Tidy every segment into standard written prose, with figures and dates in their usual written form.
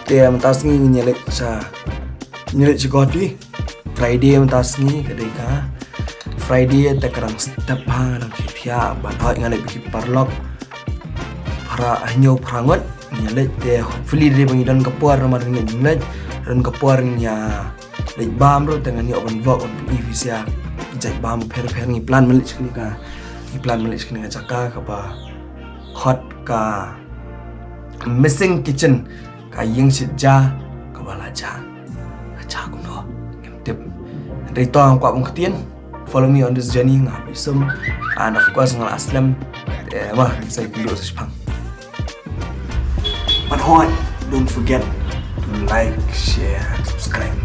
Dia mentasngi nyelik cikoti. Friday mentasngi kedeka. Friday tekerang step hang dan kitia banhoi ngalek biki parlok. Para hanyo perangot nyelik dia hopefully dia pengidan kepuar rumah dengan jinglet dan kepuarnya lek bam ro dengan yo on vlog on evisia jai bam per ni plan melik sekali ka ni plan melik sekali ka ba hot ka missing kitchen ka ying sitja ka balaja acha ko no tip rito ang kwa mong ketien follow me on this journey ngapisum and of course ngal aslam wah saya dulu sespang but hot don't forget to like share subscribe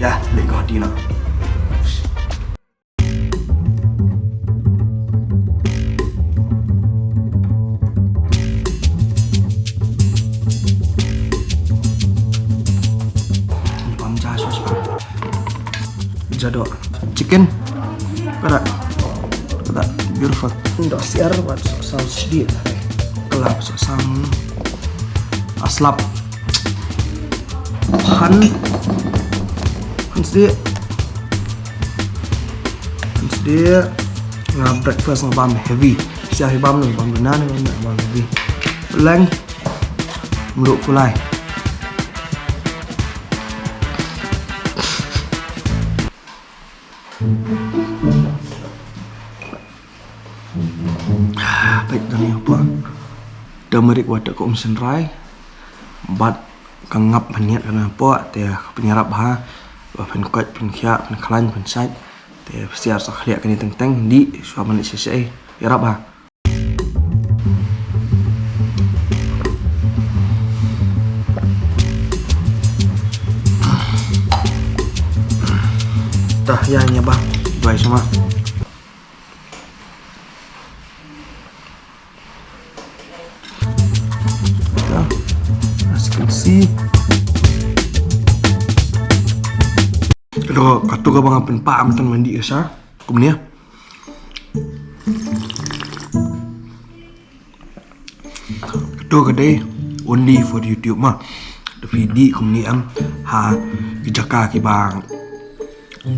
ya let go Dina. Jado chicken kada beautiful ndak siar buat saus sedikit kelap sang aslap han sedikit ngab breakfast ngabam heavy siap bam benan bam heavy leng muruk kulai baik tani apa turmeric water ko senrai bat kangap paniat kana apa te penyerap ha pen kuat pen khia pen klan pen sai te siar sak khia kani teng di suaman sese yarap ha tah ya nya bang baik semua si kalau katu ka bang pen pa amtan mandi asa kumnia katu kadai only for YouTube mah the video kumnia am ha kijaka ki bang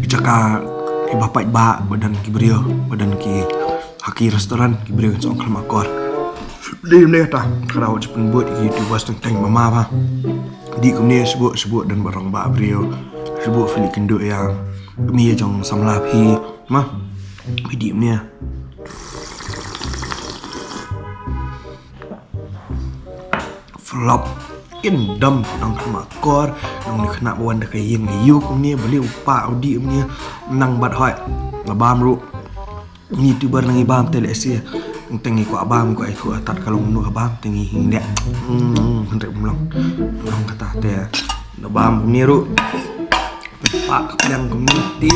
kijaka ki bapak ba badan ki brio badan ki haki restoran ki brio song kalmakor di ni ta kerau cepen buat YouTube bos tentang mama apa di kumni sebut dan barang ba brio sebut filik kenduk yang mi jong samlap hi mah video ni flop indam nang makor nang ni kena bawan dak yeng yu kumni beli upa audi ni nang bat hoi labam ru ni tuber nang ibam telesi tengi ko abam ko aku atat kalau nu abam tengi hingga hendak belum kata te abam niru pak yang kemudi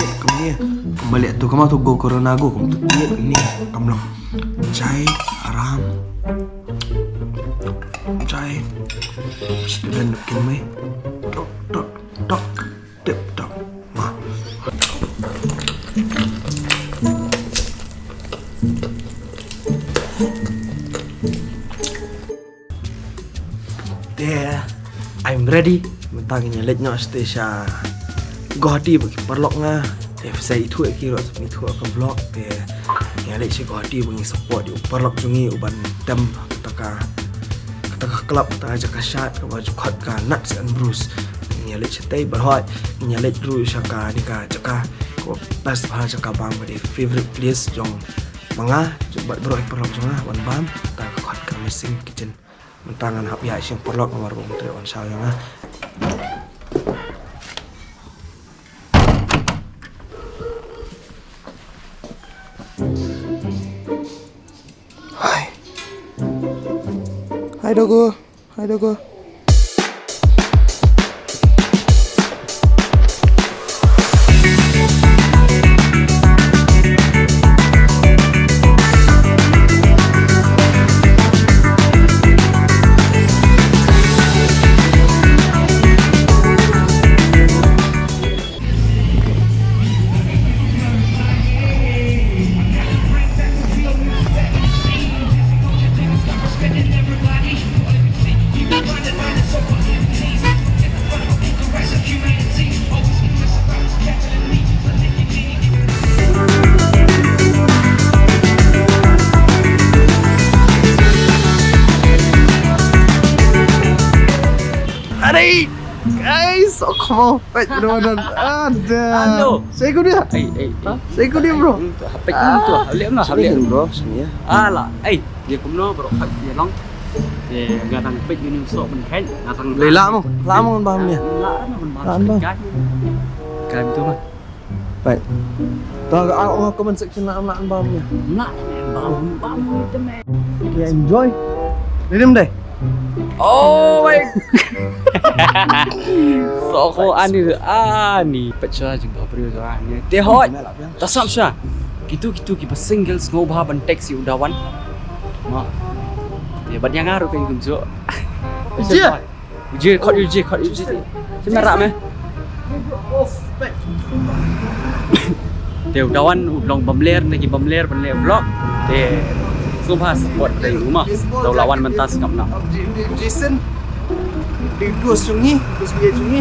kembali tu kamu tu go corona go kamu tu dia ini kamlong cai aram cai sudah nak kemai tok tip tok mah there I'm ready mentangnya letnya station godi bagi perlok nga saya itu kira ni tu akan vlog te yang lek si godi bagi support di perlok jungi uban tem kata kelab kata aja kasyat ke baju kot ka nuts and bruise yang lek cetai berhot yang lek dulu syaka ni ka jaka ko pas bah jaka bang bagi favorite place jong manga buat bro perlok jong wan bam ta kot ka missing kitchen mentangan hap ya sing perlok nomor bong tre on saw yang Hai dogo. Guys, come on. Wait, benar-benar. Ada. Halo. Saya ikut dia. Saya ikut dia, bro. HP itu lihat lah, lihat bro, sini ya. Alah, dia kumno bro hak dia long. Dia ngatang pek ini sok men khen, ngatang Lama kan bang dia. Lama bang. Kan tu mah. Baik. Tahu aku comment section lah bang dia. Nak bang itu meh. Okay, enjoy. Diam deh. Oh my. Soko ani pecah juga bro ni. Teh hot. Tasam sya. Gitu kita single ngobah ban taxi udawan. Ma. Dia ban yang ngaruh kan kunjo. Je kot je. Semerak meh. Dia udawan udang bamler vlog. Dia Subha support dari rumah. Tahu lawan mentas kap nak. Jason. Di 2 sungi, 2 sungi.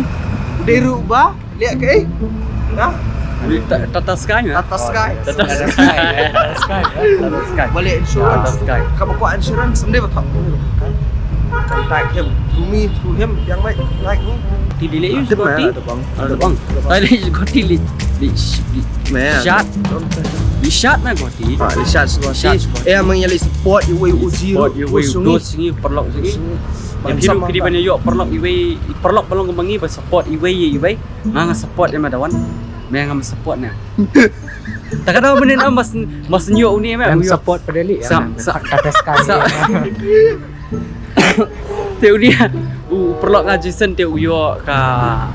Di rubah, lihat ke? Nah, Tata Sky ya? Tata Sky. Balik insurance. Kamu kuat insurance, semua betul. Contact him, to me, through him, yang baik, like ni. Tili you Scotty? Ada bang. Tadi Scotty di shot. Di shot na Scotty. Di shot Scotty. Mengyali support you way uji. Support you way singi perlok singi. Yang hidup kiri banyak yuk perlok belum kemangi support iway. Ngang support yang madawan. Memang support na. Tak ada benda mas nyok ni memang support pedali ya. Kata sekali. Teu dia perlok ngaji sen teu yo ka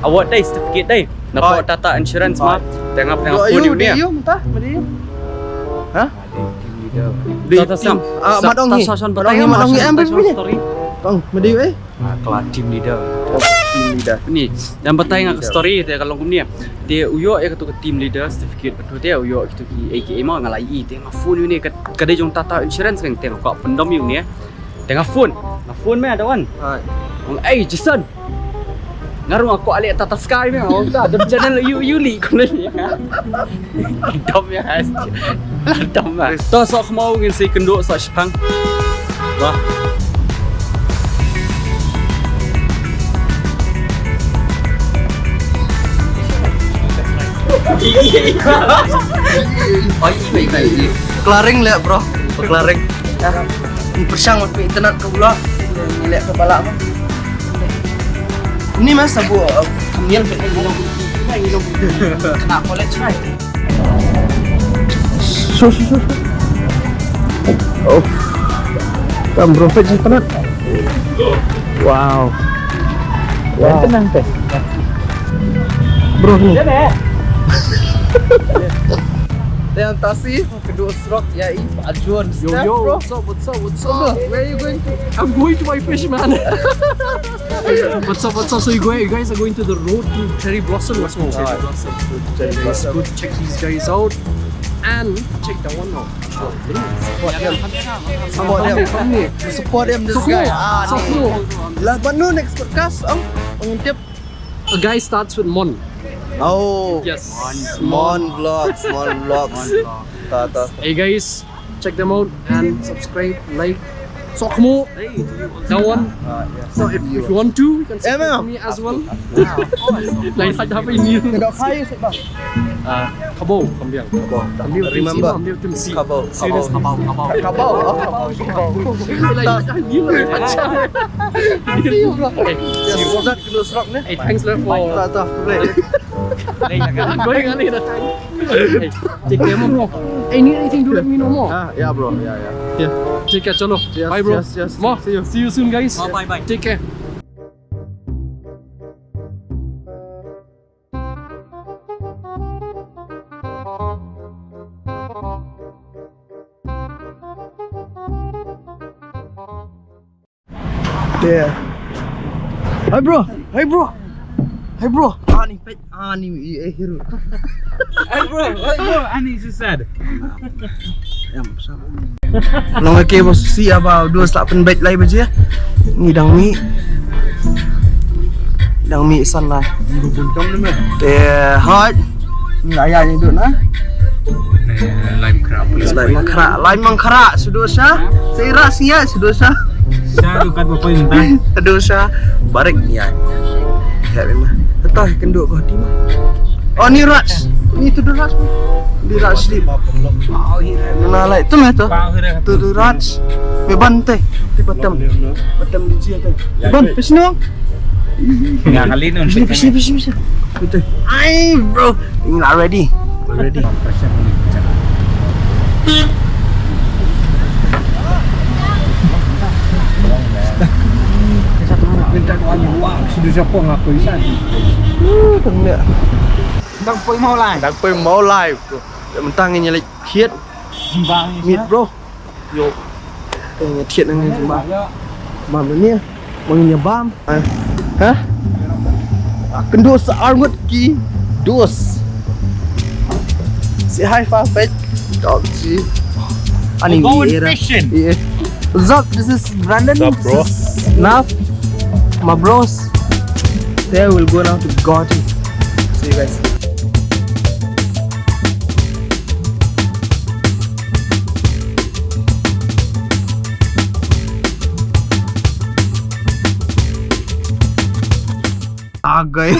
award dai certificate dai. Nampak Tata Insurance mah. Tengah phone ni. Dia mentah, dia. Hah? Tata Sam. Madongi. Madongi ambil story. Bang, medi kelas team leader. Ni, yang bertanya ngak story dia kalau kumnia. Dia uyo ya ketua team leader certificate betul dia uyo itu ki AKA mah ngalai tengah phone ni kadai jong Tata Insurance kan tengah kau pendom you ni. Tengah phone meh ada wan. Jason. Ngaruh aku alik Tata Sky meh. Tak ada channel Yuli kau ni. Dom ya. Dom lah. Tahu sok mau ngin si kenduk sok sepang. Wah. Kelaring lihat bro, kelaring. Ini persang waktu internet ke pula. Lihat ke balak mah. Ini mas sabu kemudian kena college right. Oh, tam bro fetch internet. Wow. Tenang teh. Bro ni. Yang tasi kedua serok ya Pak Juan. Yo, what's up? Where are you going to? I'm going to my fish, man. What's up? So you guys are going to the road to Cherry Blossom. Let's go. Cherry Blossom. Go check these guys out and check that one out. Support them this guy. So cool. Lah Bandung next podcast pengintip. A guy starts with Mon. Oh Yes. Mon vlogs. Ta. Hey guys, check them out and subscribe, like. Sokmo, that one. So if you want to, you can subscribe to me as well. Lain saja apa ini? Kedok kayu sih bang. Kabau, kambiang. Remember. Kabau. Serius kabau. Lain saja ini lah. See you bro. That kedua serok ni. Hey, thanks lah for. Ta. Going on it. Hey, take care bro. Hey, need anything to let me know more. Ya bro, ya. Yeah, take care, chalo. Bye bro. Yes. Ma, see you soon guys. Bye. Take care. Yeah. Hi bro. Ani hero. Hey bro, Ani susah. Long ke bos si apa dua slap pen baik lai baje. Ni dang mi san lah. Rubun kam ni meh. Hot. Ni ayah ni duduk nah. Lime crab. Lime mangkara sudah sah. Saya sia sudah sah. Saya dukat bapa intah. Sudah sah. Barik ni ay. Ya memang. Tetap kenduk kau di mana? Oh ni Raj. Ni tu Raj. Di Raj di. Oh iya. Nana lai tu meh tu. Tu Raj. Beban teh. Di batam. Batam di sini teh. Beban pesno. Nggak kali nun. Bisa. Betul. Ay bro. Not ready. Ready. Minta doanya. Wah, sudah siapa ngaku isan. Tengok. Đang phơi mau lại. Đang phơi máu live bro. Để mình tăng nghe lại thiết. Vàng. Mịt bro. Yo. Nghe thiết nghe chúng bạn. Bam ni. Bang bam. Hah? Akan dos armut ki. Dos. Say hi Farfetch. Dog G. Ani era. Yeah. What's up? This is Brandon. What's up, bro? This is Nav. My bros. There we'll go now to Gotti. See you guys. Agay.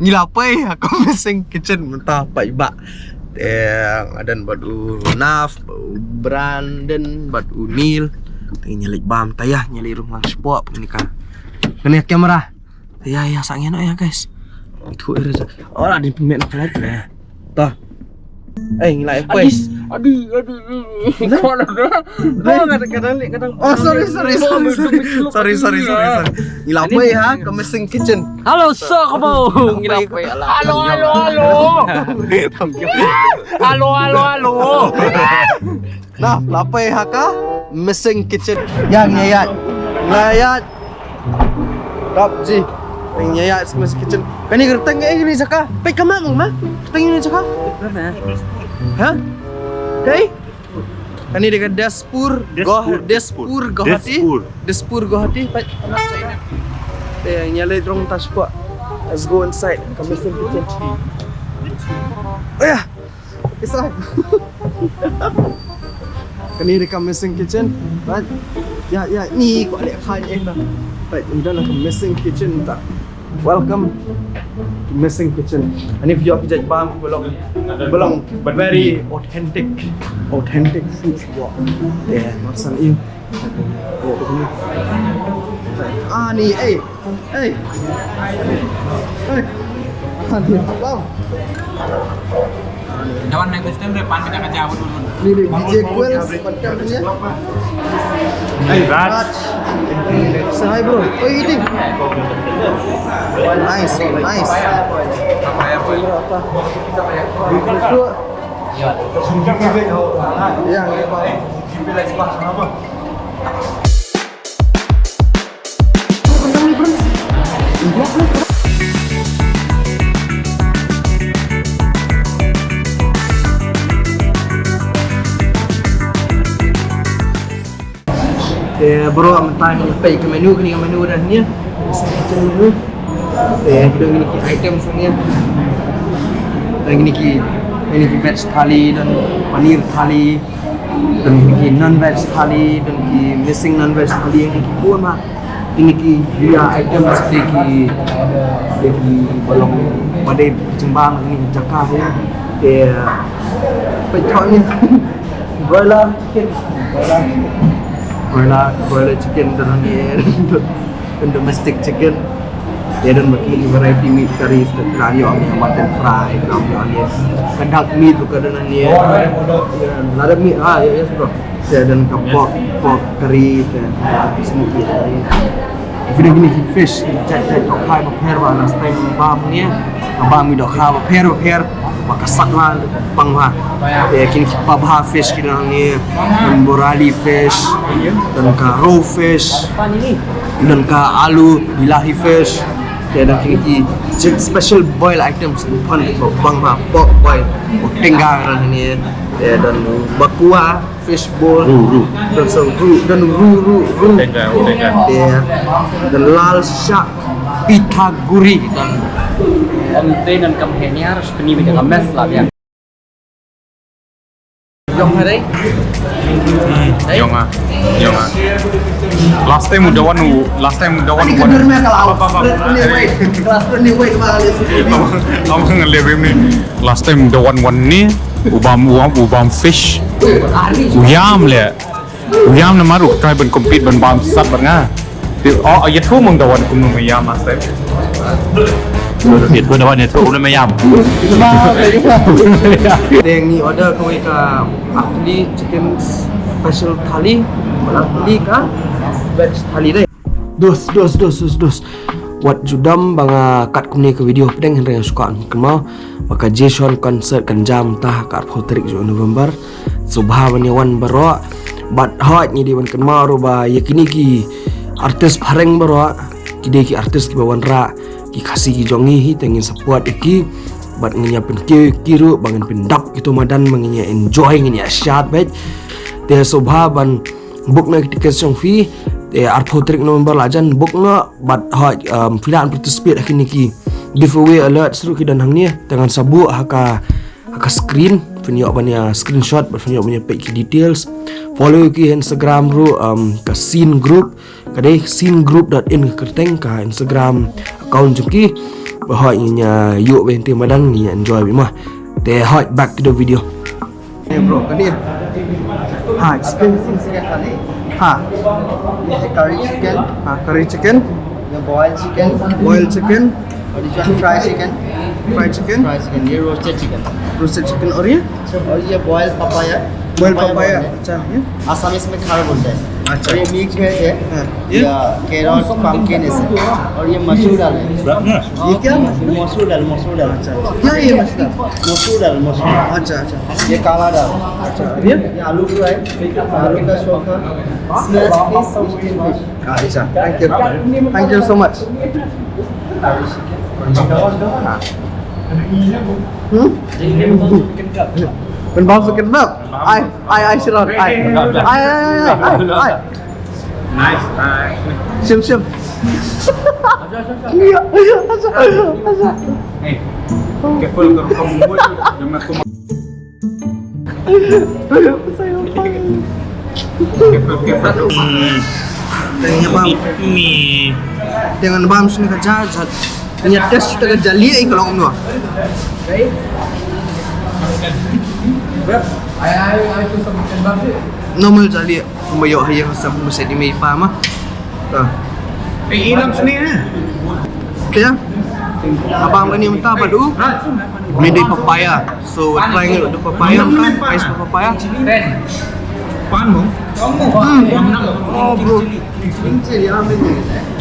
Ngilapay ako missing kitchen mentah Pak Ibak. Adan badu Naf, Brandon, badu Neil. Nyalik bam tayah nyali rumah sport pernikahan. Kena kamera. Ya sangnya no ya guys. Itu aja. Oh ada pemain flat lah. Tah. Ngilai apa? Aduh. Kadang. Oh sorry. Ngilapay ha, ke missing kitchen. Halo, so kamu ngilapay. Halo. Nah, lapay ha ka? Missing kitchen. Yang ngayat. Dap ji. Ngayat missing kitchen. Kani gerteng ni saka. Pai kama mah? Gerteng ni saka. Hah? Hey? Kani dekat Despur Guwahati. Despur Guwahati. Pai anak saya ni. Nyalai drong tas pak. Let's go inside. Kami missing kitchen. Oh ya. Kisah. Kani dekat missing kitchen. But ya ni kau ada kain dah. But ini dah missing kitchen tak. Welcome to missing kitchen. And if you are kijat bam belong but very authentic food. Yeah, masan in. Ni Ni bam. Kawan naik sistem depan kita ke jauh dulu. Ni DJ Kuel macam ni. Raj. Say hi bro. Oh eating. Nice. Bro, I'm time pay ke menu dah ni. Macam menu. Kita ni item sebenarnya. Dan ini veg thali dan paneer thali dan ini non veg thali dan ini missing non veg thali ini pun mah. Ini dia item seperti balong badai Jembang ini Jakar ya. Pecahnya broiler chicken dan domestic chicken. Dan bagi variety meat curry seperti mutton fry, kadang meat tu kadang ni. Ada meat yes bro. Dan pork curry dan smoky. Video gini fish chat dok khai pair last time bam ni. Bam dok khai pair maka saklah pangha. Kini pabha fish kira ni, borali fish, dan ka raw fish, dan ka alu bilahi fish. Dan kini special boil items pun pangha pork boil, tenggang ni. Dan bakua fish bowl, dan ru tenggang. Dan lal shark, pita guri dan Konten dan kampanye harus penuh dengan mes lah ya. Yong hai đấy. Yong ah. Last time udah one. Ini kedurnya kalau kelas penilai kembali. Abang ngelebim nih. Last time udah one nih. Ubam fish. Uyam le. Uyam nama ruk try ben compete ben bam sat ben nga. Oh, ya thu mong dawan kum nung uyam last time. Thiệt gue dawan ya thu udah uyam. Yang ni order kau ika ahli chicken special thali, ahli ka veg thali deh. Dos. Wat judam banga kat kumni ke video pedeng yang suka kenal maka Jason concert kan jam tah kat Potrik jo November subha wan baro bat hot ni di wan kenal roba yakini ki artis pareng baro ki artis ki bawan ra ki kasih ki jongi hi tengin support iki bat nginyapin kiru bangen pendap itu madan menginya enjoy nginya asyat bet te subha ban book na tiket song fee Potrik November lajan book na bat hot filan participate akhir ki giveaway alert seru ki dan hangnya dengan sabu haka screen punya banyak screenshot punya pack details follow ki Instagram ru ke scene group kadai scenegroup.in kerteng ka Instagram account jumki bahwa inya yuk bente madang ni enjoy bimah te hot back to the video. Hey bro kani expensive second kali ये curry chicken ये boiled chicken और this one fried chicken ये roasted chicken और ये boiled papaya अच्छा ये आसामीज में खार बोलते हैं अच्छा। और ये मिक्स वेज है या कैरट पम्पकिन है और ये मसूर दाल है ये क्या मसूर दाल अच्छा क्या ये मसला मसूर दाल अच्छा ये काला दाल अच्छा ये आलू फ्राई आलू का चोखा स्मैश फिश स्टीम फिश अच्छा thank you so much Bên bom sự kết hợp ai xin lỗi ai Nice. Sim Hey, careful kalau kamu buat jangan cuma. Careful. dengan bam sini kerja punya test kita kerja lihat kalau kamu normal jadi mayo hayang sa masa di may pa mah Ilam sini kaya abang kan yung tapa do may day papaya so we're trying the papaya ice papaya Pan mo? oh bro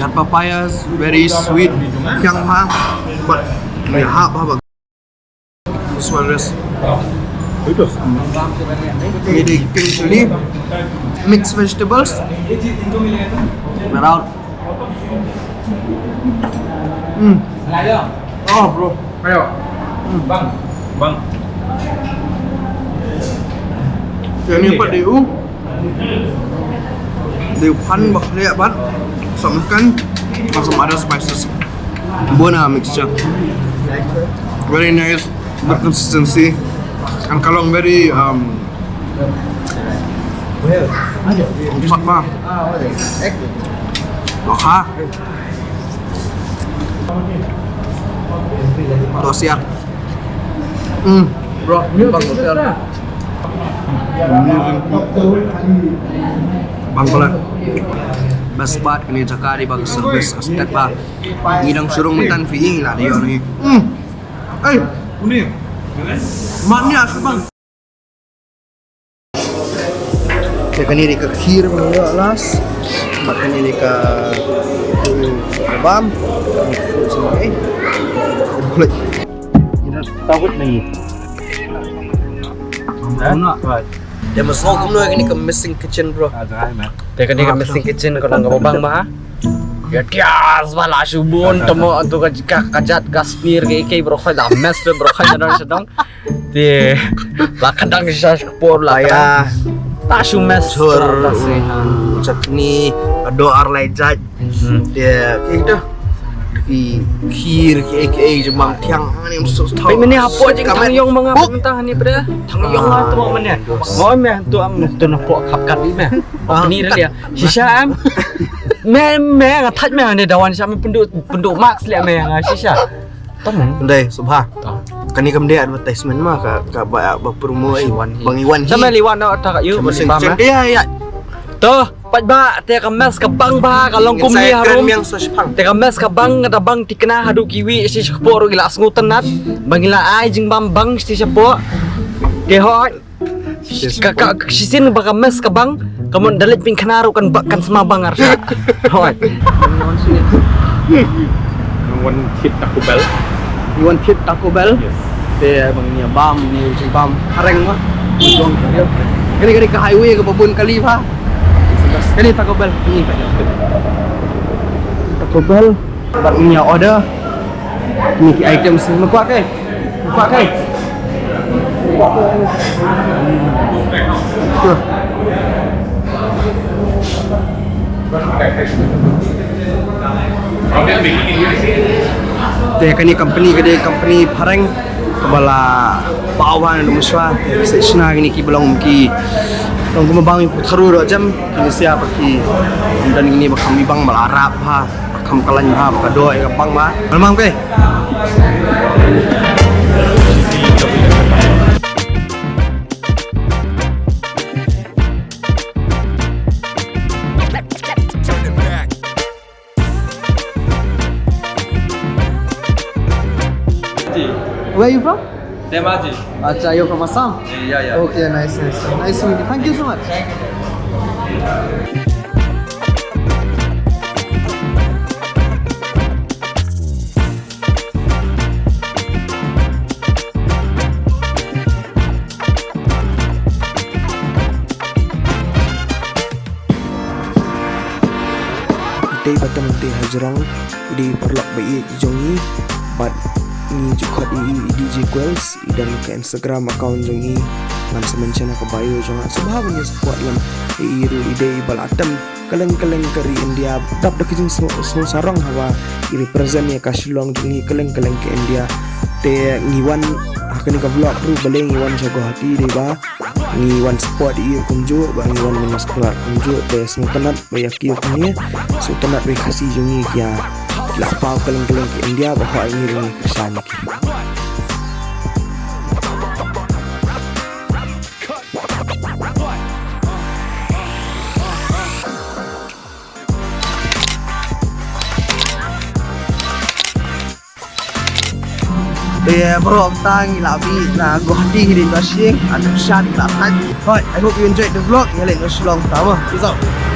that papaya is very sweet yang ha but may haba this one is Ini king chili, mixed vegetables, without. Oh bro, Ayo. Bang. Ini apa diu? Diu pan bak lihat ban, samakan, masam ada spices, bona mixture, very nice, good consistency. And kalong very empat bang. Oha. Tosiak. Bro, bang tosiak. Bang pula. Best part ini Jakarta bang service aspek bang. Ngidang surung mentan fiing lah dia ni. Ini. Maknya bang. Kanini ka kheer mga alas. Kanini ka bam. Tawit nih. Dia masuk kamu lagi ni ke missing kitchen bro. Dia kan dia missing kitchen kalau nggak babang mah. Ya tias bala subun temo tu kajat gasmir ke bro khai dah mess bro khai dah sedang. Dia kadang sisa spor lah ya. Tasu mess chutney, ado arlai jaj. Dia kayak gitu. kir aka jemang tiang ni musuh tahu. Pai mana apa je thang yong mga mentah ni pada. Thang yong lah tu mana. Ngoi meh tu am tu nak pok khap kat ni meh. Ni dia. Shisha am. Meh ngatat meh ni dawan sama penduk max le meh shisha. Tamu. Ndai subha. Kani kamde advertisement mah ka ba promo Bang Iwan. Sama liwan nak tak you Macam bersama. dia ya. Toh, pat ba te kamas ka bang ba kalong kum ni harum. yang sospang. Te kamas ka bang ngata bang tikna hadu kiwi si seporo gila ngutan nat. Bangila ai jing bang si sepo. Ke ho. Kakak sisin ba kamas ka bang kamu dalit pin kanaru kan bakkan sama bangar. Hoi. One kit Taco Bell. You want hit Taco Bell? Yes. Te bang ni bam ni jing bam hareng mah. Kani ke highway ke Babun Kali pa. Kani Taco Bell ni Taco Bell buat ni order ni item semua kuat ke Te kani company pareng kebala bawan dan muswa sesna gini ki belong ki long kumabang putharu ro jam kini siapa ki dan ini bakam bang malarap ha bakam kalan ha bakado e bang ma memang ke Where are you from? Demaji. Acha, you're from Assam? Yeah. Okay, nice to meet you. Thank you so much. Ite batang te hajrang ide perlok bayi jongi but ni jukot i DJ Quells dan ke Instagram account jongi ngan semention ke bio jonga sebabnya support lam iru ide balatam kaleng-kaleng kari India dap dak jing so sarong hawa i represent ya kasilong jongi kaleng-kaleng ke India te ngiwan akan ka vlog ru baleng ngiwan jago hati de ba ngiwan support i kunjo ba ngiwan menas kelar kunjo te sultanat bayaki kunya sultanat be kasih jongi ya lapau keleng-keleng ke India bahawa ini ringi kesan ki. Dia bro tang labi na gohdi di tasing ada shot la tan. Right, I hope you enjoyed the vlog. Ngalen no long tama. Peace out.